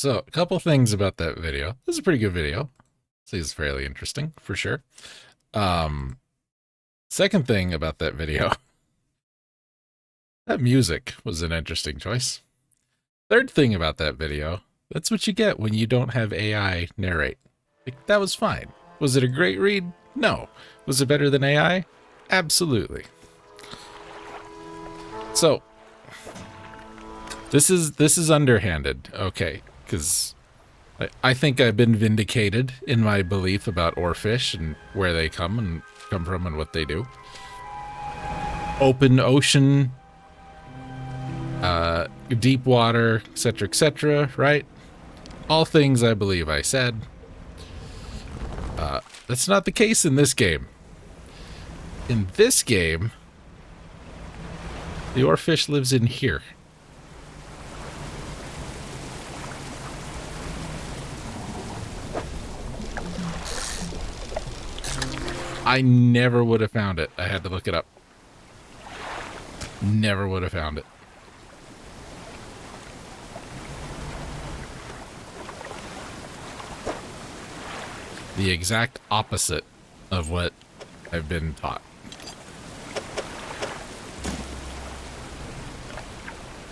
So, a couple things about that video. This is a pretty good video. I think it's fairly interesting, for sure. Um, Second thing about that video, that music was an interesting choice. Third thing about that video, that's what you get when you don't have AI narrate. Like, that was fine. Was it a great read? No. Was it better than AI? Absolutely. So, this is underhanded, okay, because I think I've been vindicated in my belief about oarfish and where they come from and what they do. Open ocean, deep water, etc., right? All things I believe I said. That's not the case in this game. In this game, the oarfish lives in here. I never would have found it. I had to look it up. Never would have found it. The exact opposite of what I've been taught.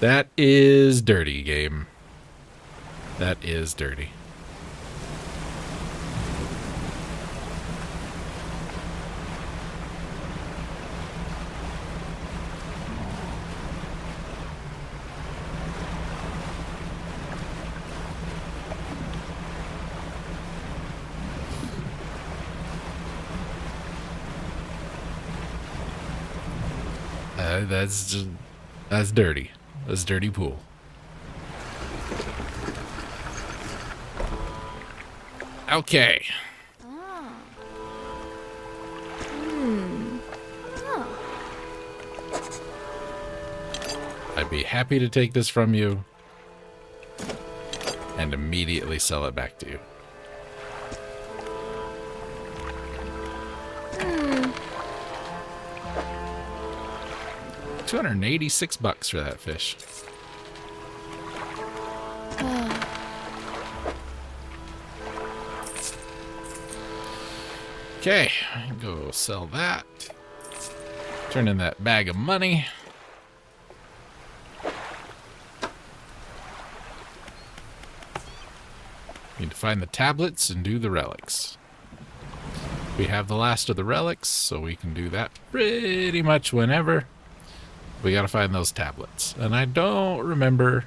That is dirty, game. That is dirty. That's dirty. That's dirty pool. Okay. Ah. Hmm. Oh. I'd be happy to take this from you and immediately sell it back to you. Hmm. 286 bucks for that fish. Okay, go sell that. Turn in that bag of money. Need to find the tablets and do the relics. We have the last of the relics, so we can do that pretty much whenever. We gotta find those tablets. And I don't remember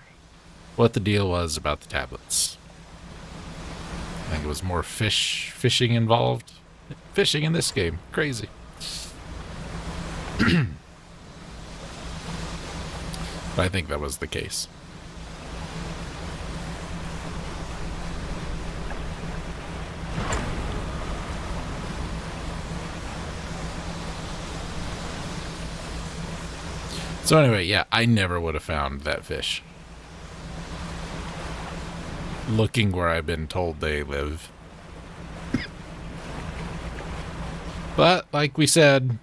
what the deal was about the tablets. I think it was more fishing involved. Fishing in this game. Crazy. But I think that was the case. So anyway, yeah, I never would have found that fish. Looking where I've been told they live. But, like we said,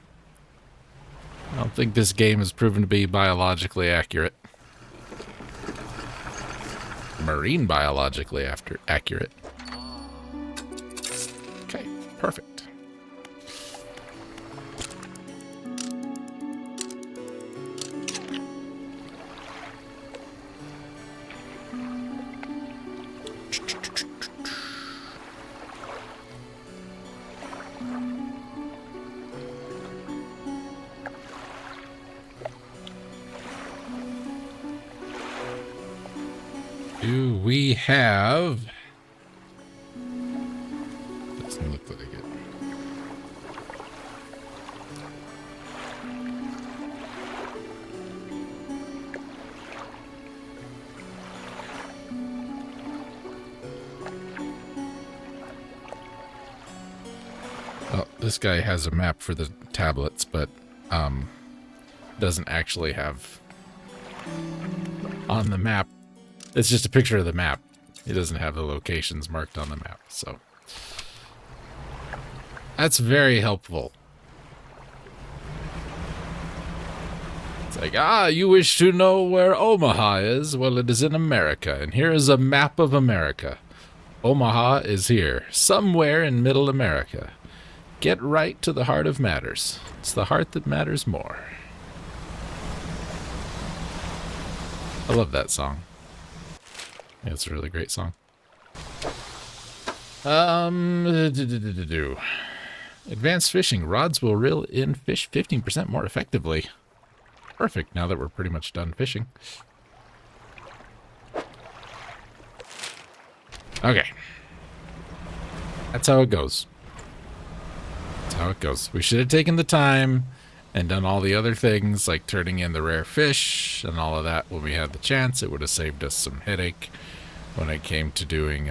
I don't think this game has proven to be biologically accurate. Marine biologically accurate. Okay, perfect. Do we have... Doesn't look like it. Oh, this guy has a map for the tablets, but doesn't actually have on the map. It's just a picture of the map. It doesn't have the locations marked on the map, so that's very helpful. Like, you wish to know where Omaha is? Well, it is in America, and here is a map of America. Omaha is here, somewhere in middle America. Get right to the heart of matters. It's the heart that matters more. I love that song. Yeah, it's a really great song. Advanced fishing. Rods will reel in fish 15% more effectively. Perfect, now that we're pretty much done fishing. Okay. That's how it goes. That's how it goes. We should have taken the time and done all the other things, like turning in the rare fish and all of that when we had the chance. It would have saved us some headache when it came to doing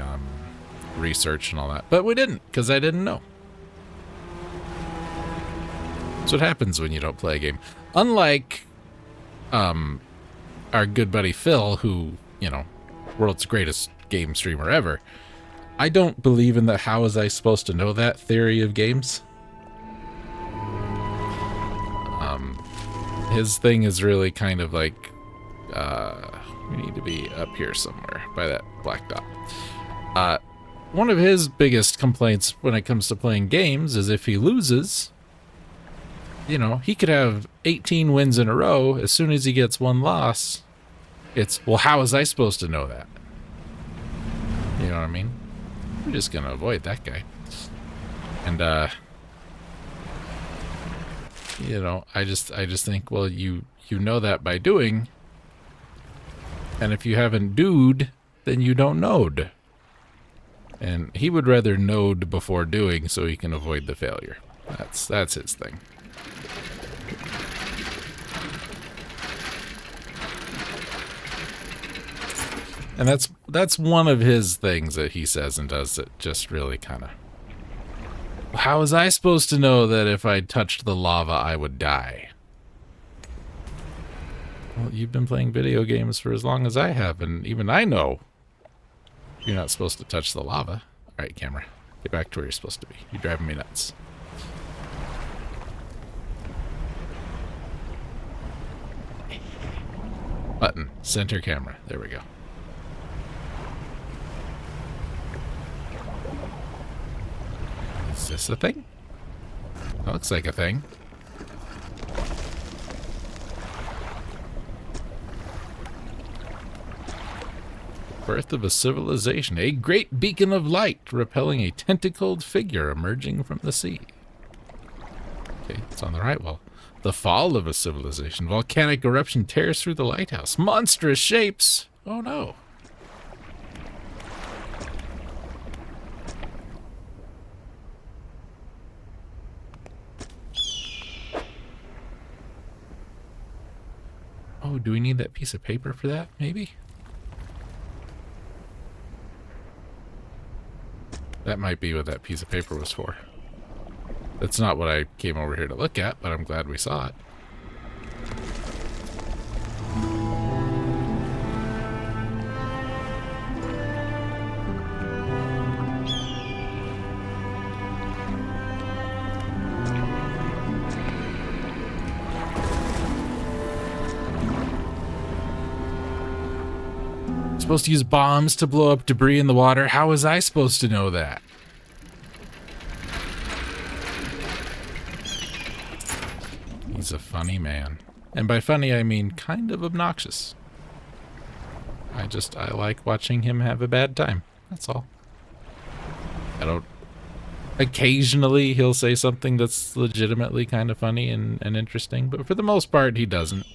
research and all that. But we didn't, because I didn't know. That's what happens when you don't play a game. Unlike our good buddy Phil, who, you know, world's greatest game streamer ever, I don't believe in the how was I supposed to know that theory of games. His thing is really kind of like, we need to be up here somewhere by that black dot. One of his biggest complaints when it comes to playing games is if he loses, you know, he could have 18 wins in a row. As soon as he gets one loss, it's, well, how was I supposed to know that? You know what I mean? We're just gonna avoid that guy. And, you know, I just think, well, you know that by doing, and if you haven't doed, then you don't knowed. And he would rather knowed before doing so he can avoid the failure. That's his thing. And that's one of his things that he says and does that just really kind of... How was I supposed to know that if I touched the lava I would die? Well, you've been playing video games for as long as I have, and even I know you're not supposed to touch the lava. Alright, camera. Get back to where you're supposed to be. You're driving me nuts. Button. Center camera. There we go. Is this a thing? That looks like a thing. Birth of a civilization. A great beacon of light repelling a tentacled figure emerging from the sea. Okay, it's on the right wall. The fall of a civilization. Volcanic eruption tears through the lighthouse. Monstrous shapes. Oh no. Oh, do we need that piece of paper for that, maybe? That might be what that piece of paper was for. That's not what I came over here to look at, but I'm glad we saw it. Supposed to use bombs to blow up debris in the water. How was I supposed to know that? He's a funny man. And by funny, I mean kind of obnoxious. I like watching him have a bad time. That's all. Occasionally he'll say something that's legitimately kind of funny and interesting, but for the most part, he doesn't.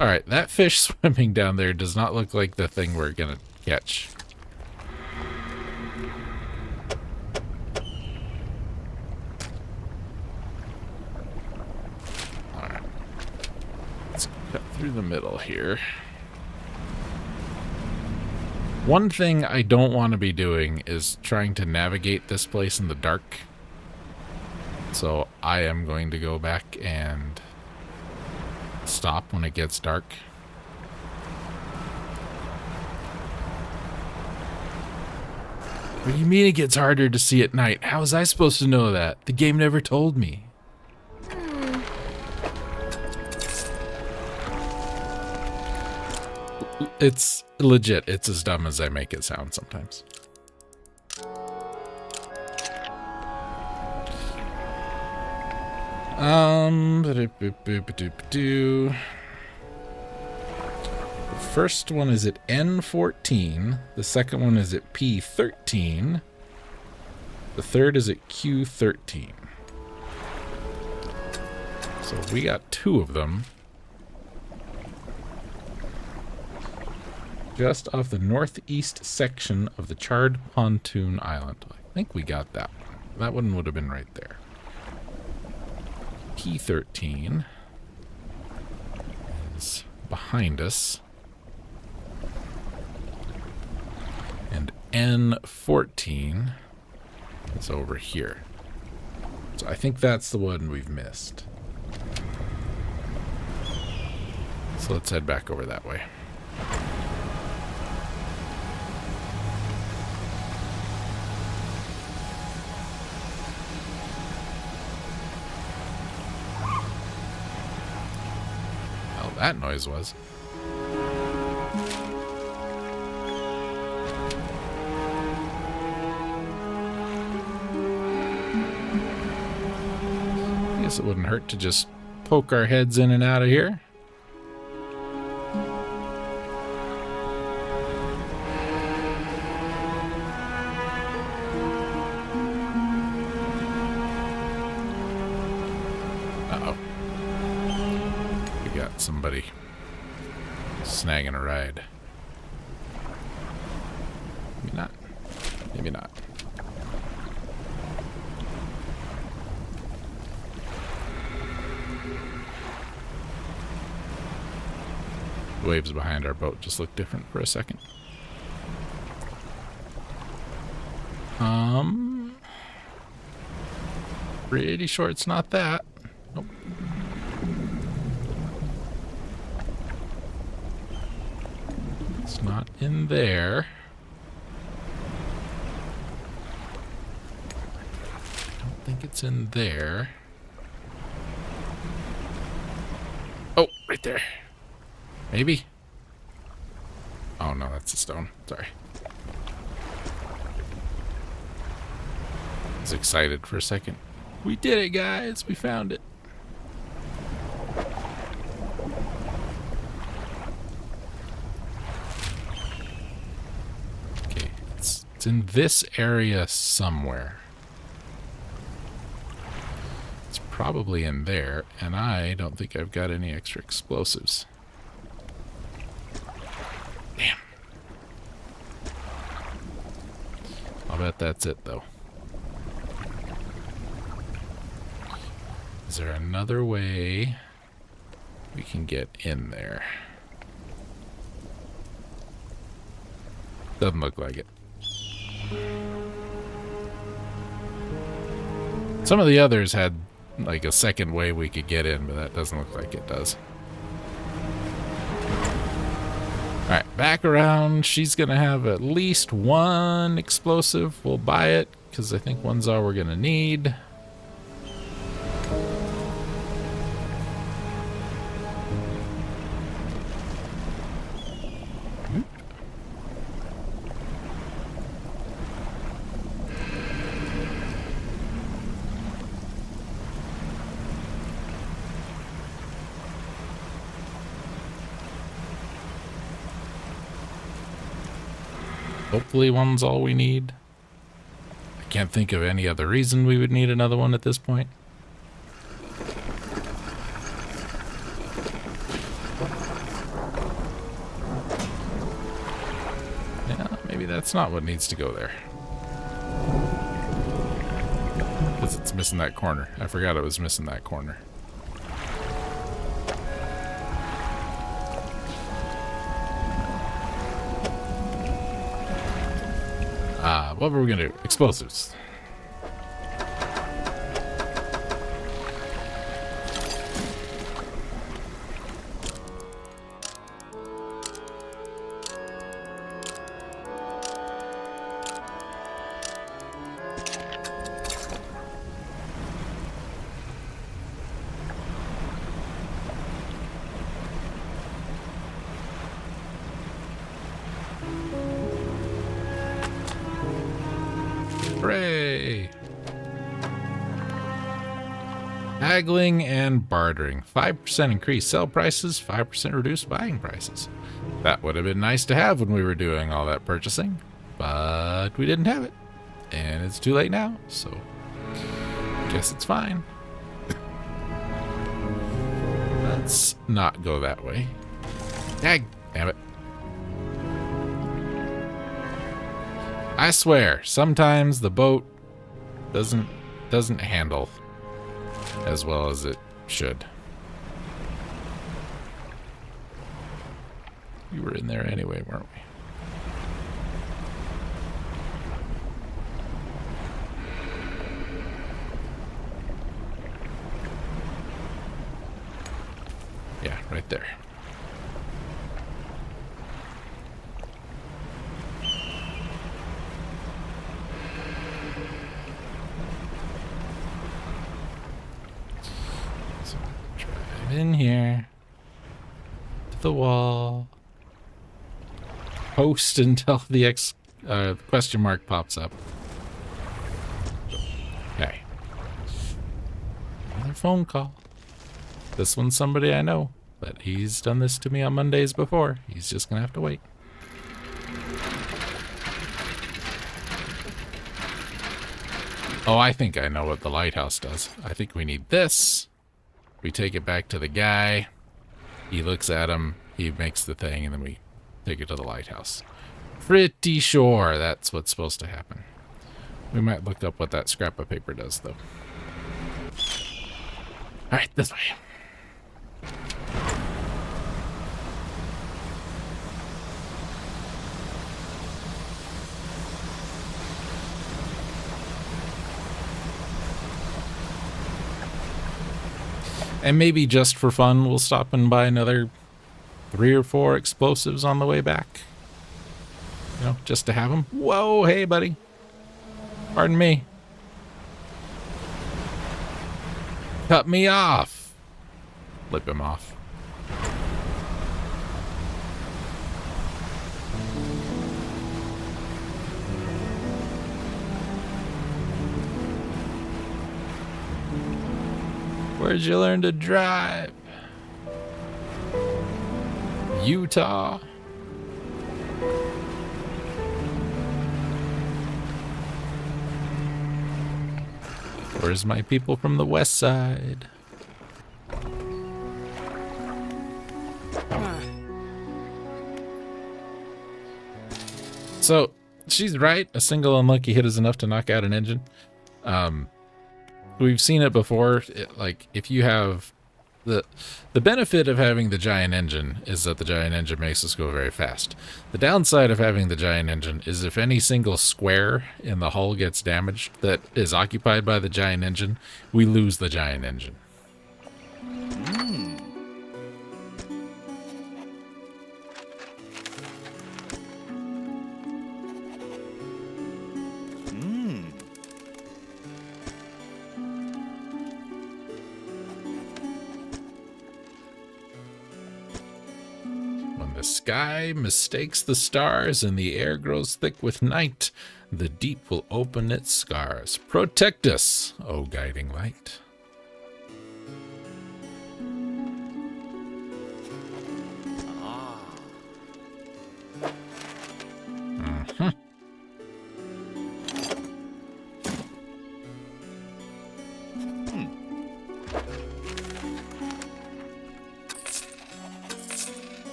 Alright, that fish swimming down there does not look like the thing we're gonna catch. Alright. Let's cut through the middle here. One thing I don't want to be doing is trying to navigate this place in the dark. So I am going to go back and stop when it gets dark. What do you mean it gets harder to see at night? How was I supposed to know that? The game never told me. It's legit. It's as dumb as I make it sound sometimes. The first one is at N14. The second one is at P13. The third is at Q13. So we got 2 of them. Just off the northeast section of the charred pontoon island. I think we got that one. That one would have been right there. P13 is behind us. And N14 is over here. So I think that's the one we've missed. So let's head back over that way. Hell, that noise was. I guess it wouldn't hurt to just poke our heads in and out of here. Somebody snagging a ride. Maybe not. Maybe not. The waves behind our boat just look different for a second. Pretty sure it's not that. Nope. It's not in there. I don't think it's in there. Oh, right there. Maybe? Oh no, that's a stone. Sorry. I was excited for a second. We did it, guys. We found it. Okay, it's in this area somewhere. It's probably in there, and I don't think I've got any extra explosives. Damn. I'll bet that's it, though. Is there another way we can get in there? Doesn't look like it. Some of the others had like a second way we could get in, but that doesn't look like it does. Alright, back around. She's gonna have at least one explosive. We'll buy it, because I think one's all we're gonna need. Hopefully one's all we need. I can't think of any other reason we would need another one at this point. Yeah, maybe that's not what needs to go there. Because it's missing that corner. I forgot it was missing that corner. What were we gonna do? Explosives. Hooray! Haggling and bartering. 5% increase sell prices, 5% reduced buying prices. That would have been nice to have when we were doing all that purchasing, but we didn't have it. And it's too late now, so guess it's fine. Let's not go that way. Dag, damn it. I swear, sometimes the boat doesn't handle as well as it should. We were in there anyway, weren't we? Yeah, right there. So drive in here to the wall. Post until the question mark pops up. Okay. Another phone call. This one's somebody I know, but he's done this to me on Mondays before. He's just gonna have to wait. Oh, I think I know what the lighthouse does. I think we need this. We take it back to the guy. He looks at him. He makes the thing, and then we take it to the lighthouse. Pretty sure that's what's supposed to happen. We might look up what that scrap of paper does, though. Alright, this way. And maybe just for fun, we'll stop and buy another 3 or 4 explosives on the way back. You know, just to have them. Whoa, hey, buddy. Pardon me. Cut me off. Flip him off. Where'd you learn to drive? Utah. Where's my people from the west side? So, she's right. A single unlucky hit is enough to knock out an engine. We've seen it before. Like, if you have the benefit of having the giant engine is that the giant engine makes us go very fast. The downside of having the giant engine is if any single square in the hull gets damaged that is occupied by the giant engine, we lose the giant engine. The sky mistakes the stars and the air grows thick with night. The deep will open its scars. Protect us, O guiding light.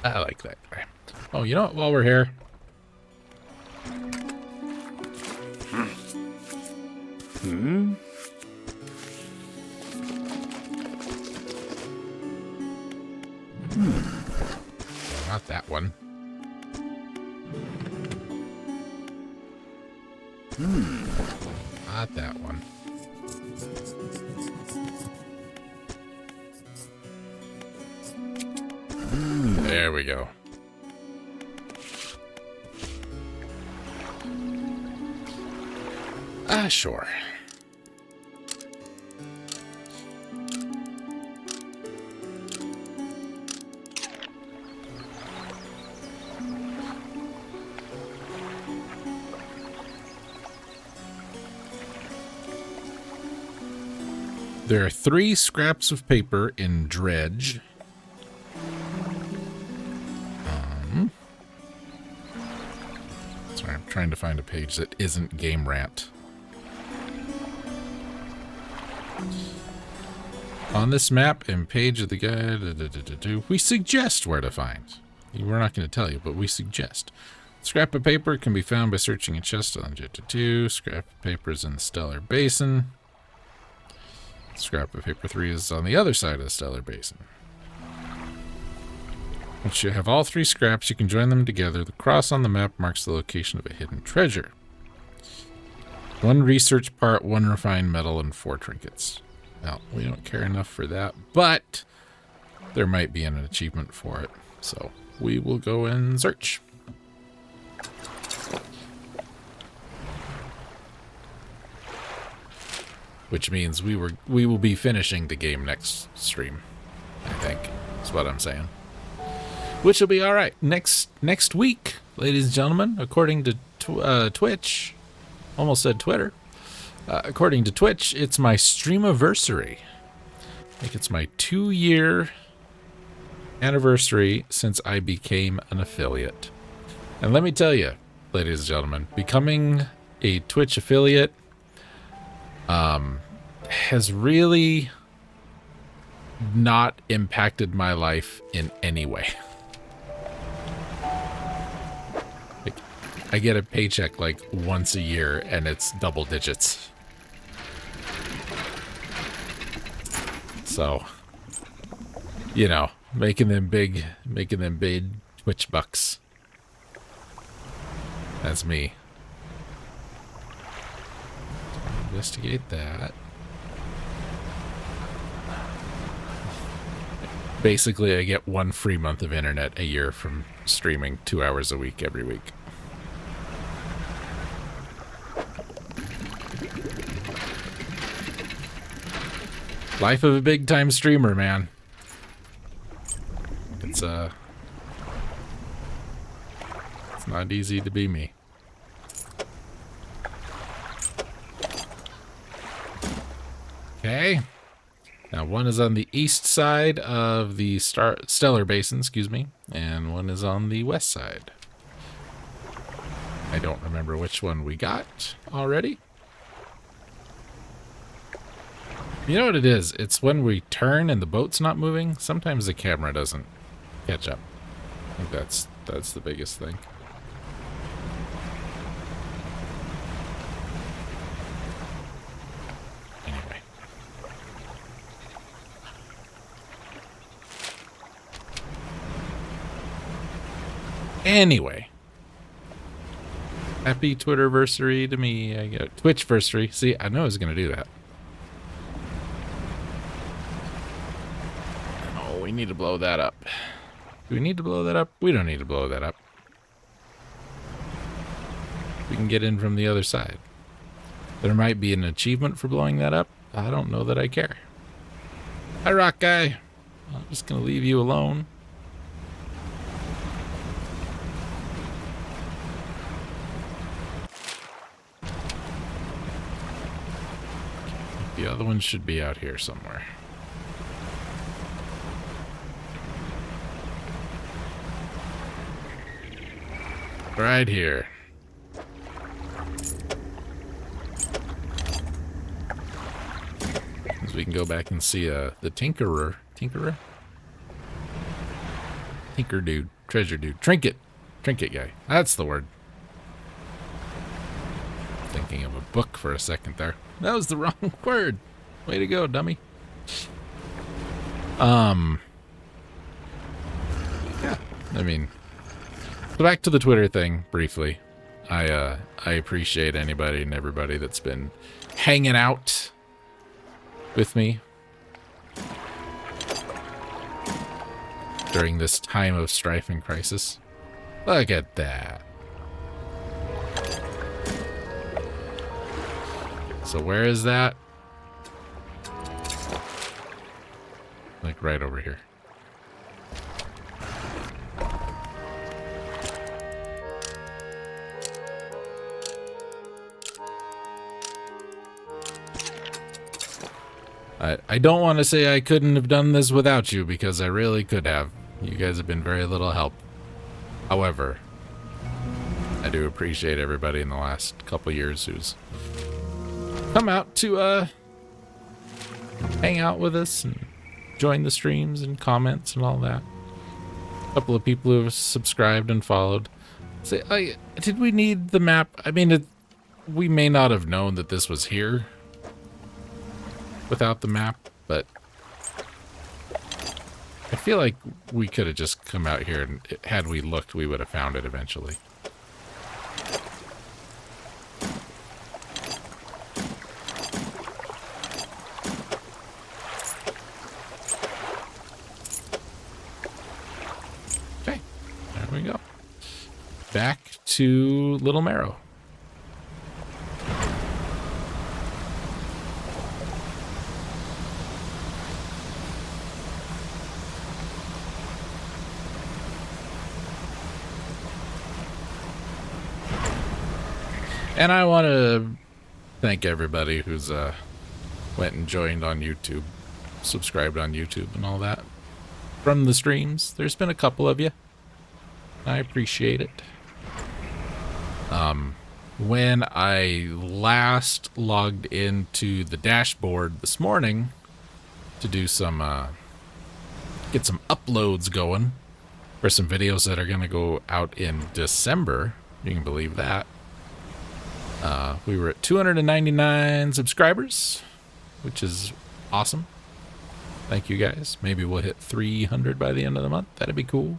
I like that guy. Oh, you know what? While we're here. No, not that one. Not that one. There we go. Sure. There are 3 scraps of paper in Dredge. Sorry, I'm trying to find a page that isn't Game Rant. On this map and page of the guide, we suggest where to find. We're not going to tell you, but we suggest. Scrap of paper can be found by searching a chest on J2. Scrap of paper is in the Stellar Basin. Scrap of paper 3 is on the other side of the Stellar Basin. Once you have all 3 scraps, you can join them together. The cross on the map marks the location of a hidden treasure. 1 research part, 1 refined metal, and 4 trinkets. Now, we don't care enough for that, but there might be an achievement for it. So we will go and search. Which means we will be finishing the game next stream, I think, is what I'm saying. Which will be all right. Next week, ladies and gentlemen, according to Twitch, almost said Twitter. According to Twitch, it's my streamiversary. I think it's my 2-year anniversary since I became an affiliate. And let me tell you, ladies and gentlemen, becoming a Twitch affiliate has really not impacted my life in any way. Like, I get a paycheck like once a year and it's double digits. So, you know, making them big Twitch bucks. That's me. Investigate that. Basically, I get 1 free month of internet a year from streaming 2 hours a week every week. Life of a big time streamer, man. It's not easy to be me. Okay. Now, 1 is on the east side of the Stellar Basin, excuse me, and 1 is on the west side. I don't remember which one we got already. You know what it is? It's when we turn and the boat's not moving. Sometimes the camera doesn't catch up. I think that's the biggest thing. Anyway. Happy Twitterversary to me. I get Twitchversary. See, I know I was going to do that. Oh, we need to blow that up. Do we need to blow that up? We don't need to blow that up. We can get in from the other side. There might be an achievement for blowing that up. I don't know that I care. Hi, rock guy. I'm just going to leave you alone. The other one should be out here somewhere. Right here. So we can go back and see the Tinker dude, treasure dude, trinket guy. That's the word. Thinking of a book for a second there. That was the wrong word. Way to go, dummy. Yeah, I mean, back to the Twitter thing briefly. I appreciate anybody and everybody that's been hanging out with me during this time of strife and crisis. Look at that. So where is that? Like right over here. I don't want to say I couldn't have done this without you, because I really could have. You guys have been very little help. However, I do appreciate everybody in the last couple years who's come out to hang out with us and join the streams and comments and all that. A couple of people who have subscribed and followed. Say, did we need the map? I mean, we may not have known that this was here without the map, but I feel like we could have just come out here, and had we looked, we would have found it eventually. Okay, there we go. Back to Little Marrow. And I want to thank everybody who's went and joined on YouTube, subscribed on YouTube and all that. From the streams, there's been a couple of you. I appreciate it. When I last logged into the dashboard this morning to do some, get some uploads going for some videos that are going to go out in December, you can believe that. We were at 299 subscribers, which is awesome. Thank you guys. Maybe we'll hit 300 by the end of the month. That'd be cool.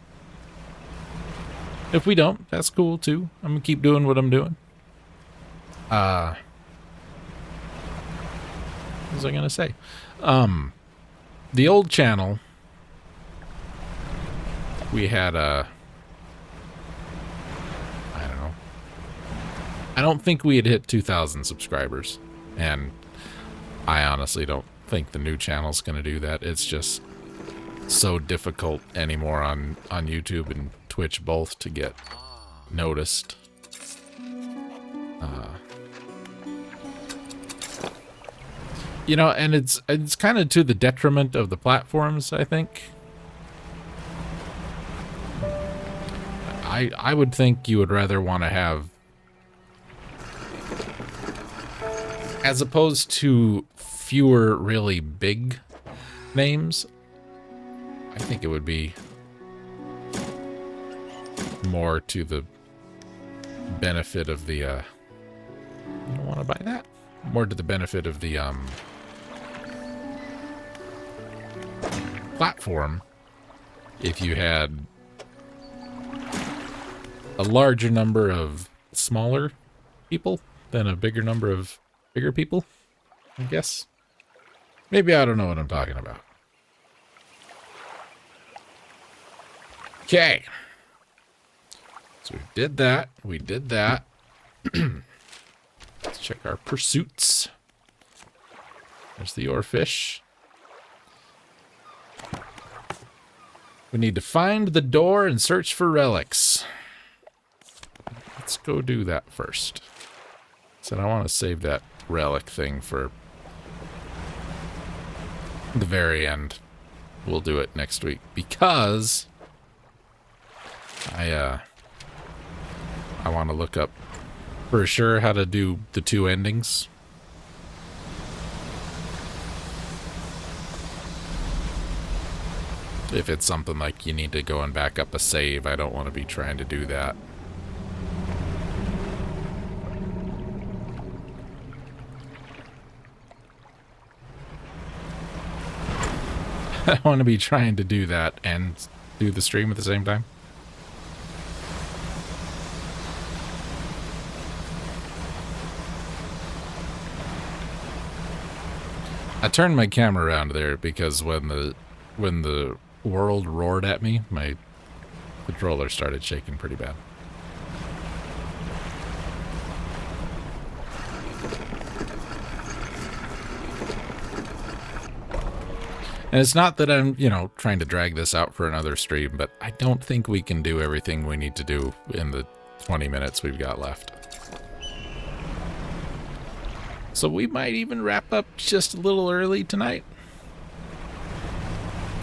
If we don't, that's cool too. I'm gonna keep doing what I'm doing. What was I gonna say? The old channel, we had I don't know. I don't think we had hit 2,000 subscribers, and I honestly don't think the new channel's gonna do that. It's just so difficult anymore on YouTube and Twitch both to get noticed. You know, and it's kind of to the detriment of the platforms, I think. I would think you would rather want to have, as opposed to fewer really big names, I think it would be more to the benefit of the, you don't want to buy that? More to the benefit of the, platform if you had a larger number of smaller people than a bigger number of bigger people, I guess. Maybe I don't know what I'm talking about. Okay. So we did that. We did that. Let's check our pursuits. There's the oarfish. We need to find the door and search for relics. Let's go do that first. So I want to save that relic thing for the very end. We'll do it next week because I want to look up for sure how to do the two endings. If it's something like you need to go and back up a save, I don't want to be trying to do that. I don't want to be trying to do that and do the stream at the same time. I turned my camera around there because when the world roared at me, my controller started shaking pretty bad. And it's not that I'm, you know, trying to drag this out for another stream, but I don't think we can do everything we need to do in the 20 minutes we've got left. So we might even wrap up just a little early tonight.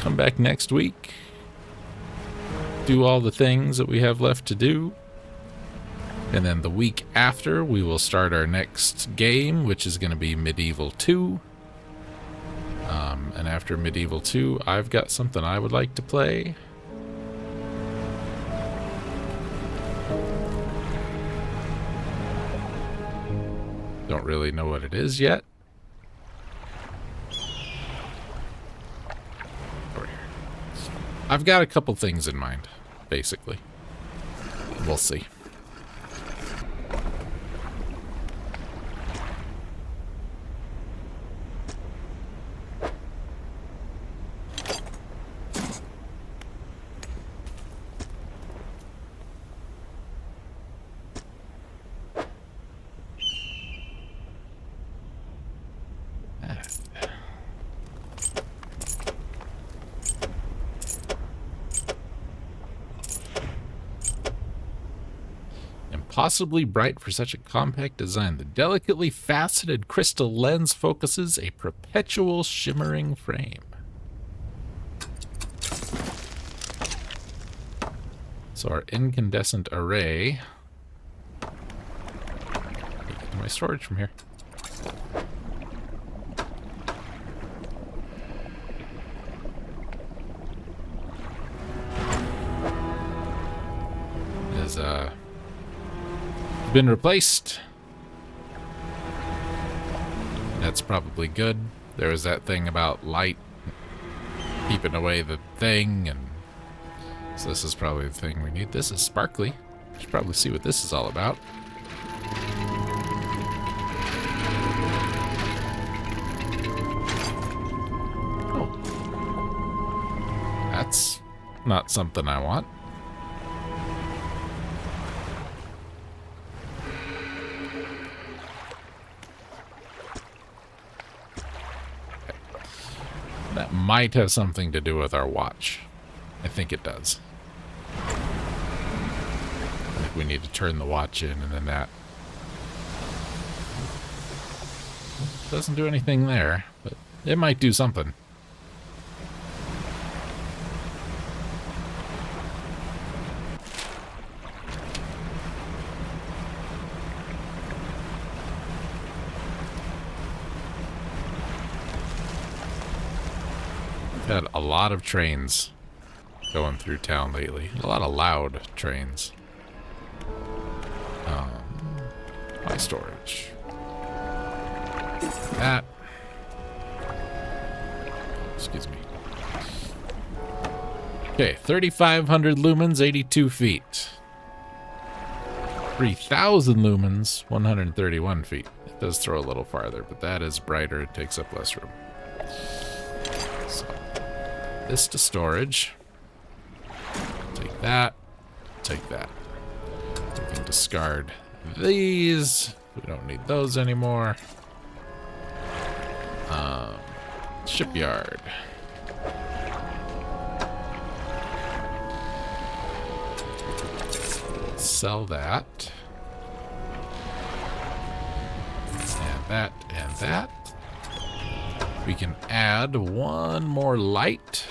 come back next week, do all the things that we have left to do. And then the week after, we will start our next game, which is going to be Medieval 2. And after Medieval 2, I've got something I would like to play. Don't really know what it is yet. I've got a couple things in mind, basically. We'll see. Impossibly bright for such a compact design. The delicately faceted crystal lens focuses a perpetual shimmering frame. So our incandescent array. Get my storage from here. Is been replaced. That's probably good. There was that thing about light keeping away the thing, and so this is probably the thing we need. This is sparkly. Should probably see what this is all about. Oh. That's not something I want. That might have something to do with our watch. I think it does. I think we need to turn the watch in, and then that doesn't do anything there, but it might do something. Had a lot of trains going through town lately. A lot of loud trains. My storage. That. Excuse me. Okay, 3,500 lumens, 82 feet. 3,000 lumens, 131 feet. It does throw a little farther, but that is brighter. It takes up less room. So, this to storage. Take that. Take that. We can discard these. We don't need those anymore. Shipyard. Sell that. And that and that. We can add one more light.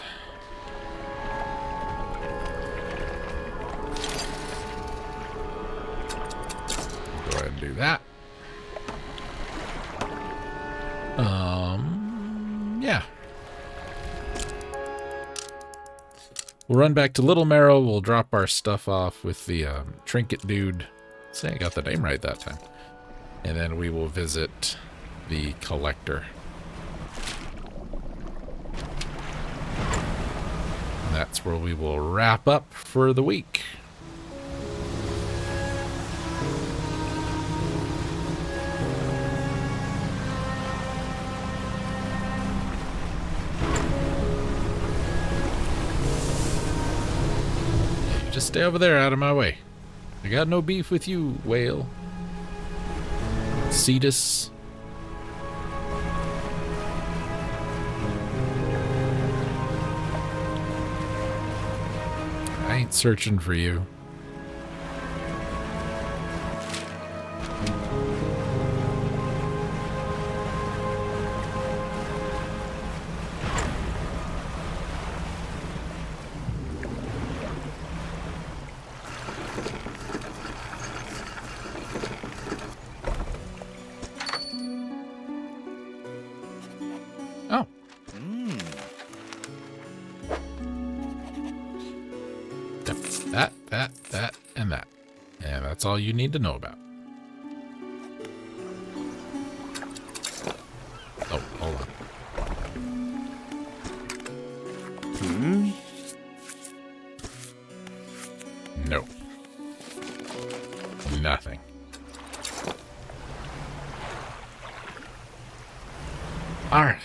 Go ahead and do that. Yeah. We'll run back to Little Marrow. We'll drop our stuff off with the trinket dude. Say I got the name right that time. And then we will visit the collector. And that's where we will wrap up for the week. Just stay over there out of my way. I got no beef with you, whale. Cetus. I ain't searching for you. That, and that. And that's all you need to know about. Oh, hold on. No. Nothing. All right.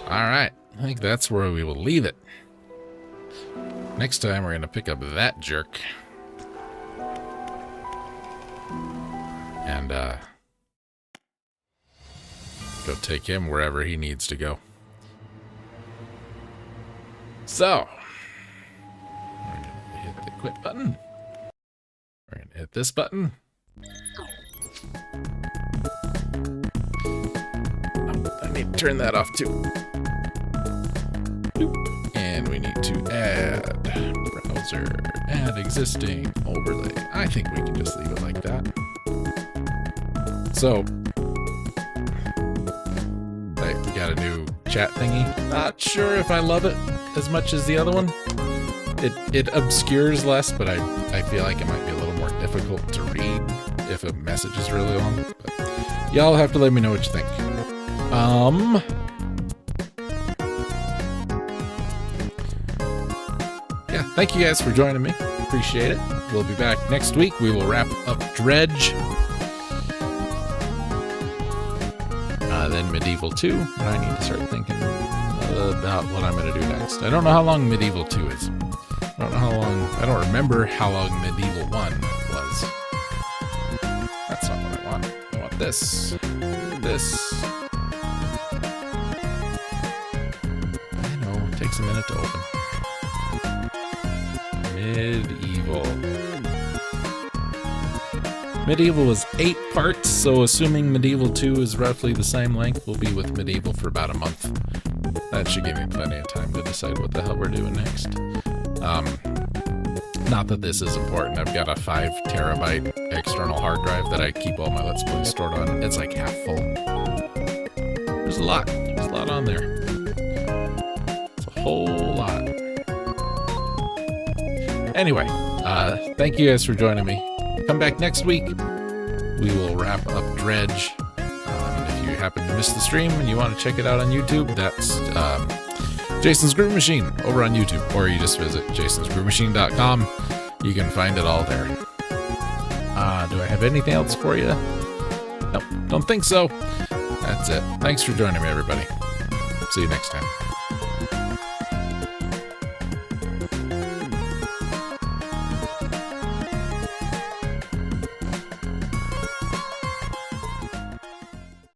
All right, I think that's where we will leave it. Next time, we're going to pick up that jerk. And, go take him wherever he needs to go. So, we're going to hit the quit button. We're going to hit this button. Oh, I need to turn that off too. And we need to add browser, add existing overlay. I think we can just leave it like that. So, I got a new chat thingy. Not sure if I love it as much as the other one. It obscures less, but I feel like it might be a little more difficult to read if a message is really long. But y'all have to let me know what you think. Yeah, thank you guys for joining me. Appreciate it. We'll be back next week. We will wrap up Dredge. Then Medieval 2. And I need to start thinking about what I'm going to do next. I don't know how long Medieval 2 is. I don't know how long. I don't remember how long Medieval 1 was. That's not what I want. I want this. This. I know. It takes a minute to open. Medieval. Medieval was 8 parts, so assuming Medieval 2 is roughly the same length, we'll be with Medieval for about a month. That should give me plenty of time to decide what the hell we're doing next. Not that this is important. I've got a 5 terabyte external hard drive that I keep all my Let's Plays stored on. It's like half full. There's a lot. There's a lot on there. It's a whole lot. Anyway, thank you guys for joining me. Come back next week. We will wrap up Dredge. If you happen to miss the stream and you want to check it out on YouTube, that's Jason's Groove Machine over on YouTube, or you just visit jasonsgroovemachine.com. You can find it all there. Do I have anything else for you? Nope, don't think so. That's it. Thanks for joining me, everybody. See you next time.